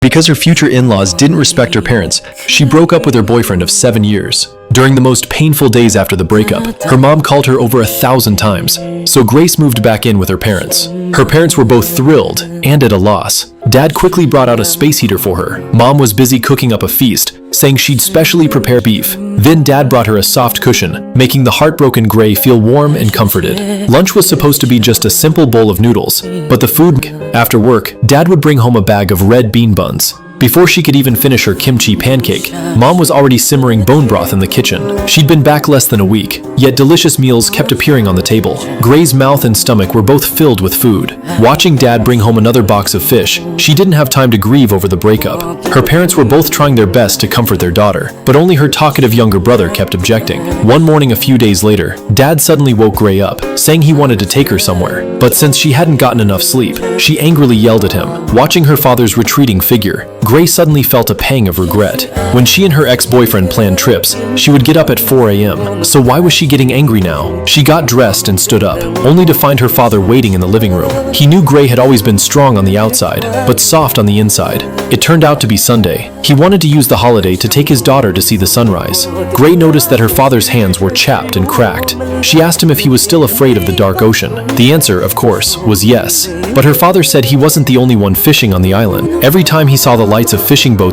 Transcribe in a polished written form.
Because her future in-laws didn't respect her parents, she broke up with her boyfriend of 7 years. During the most painful days after the breakup, her mom called her over 1,000 times, so Grace moved back in with her parents. Her parents were both thrilled and at a loss. Dad quickly brought out a space heater for her. Mom was busy cooking up a feast, saying she'd specially prepare beef. Then Dad brought her a soft cushion, making the heartbroken Gray feel warm and comforted. Lunch was supposed to be just a simple bowl of noodles, but the food. After work, Dad would bring home a bag of red bean buns. Before she could even finish her kimchi pancake, Mom was already simmering bone broth in the kitchen. She'd been back less than a week, yet delicious meals kept appearing on the table. Gray's mouth and stomach were both filled with food. Watching Dad bring home another box of fish, she didn't have time to grieve over the breakup. Her parents were both trying their best to comfort their daughter, but only her talkative younger brother kept objecting. One morning a few days later, Dad suddenly woke Gray up, saying he wanted to take her somewhere. But since she hadn't gotten enough sleep, she angrily yelled at him. Watching her father's retreating figure, Gray suddenly felt a pang of regret. When she and her ex-boyfriend planned trips, she would get up at 4 a.m. So why was she getting angry now? She got dressed and stood up, only to find her father waiting in the living room. He knew Gray had always been strong on the outside, but soft on the inside. It turned out to be Sunday. He wanted to use the holiday to take his daughter to see the sunrise. Gray noticed that her father's hands were chapped and cracked. She asked him if he was still afraid of the dark ocean. The answer, of course, was yes. But her father said he wasn't the only one fishing on the island. Every time he saw the lights of fishing boats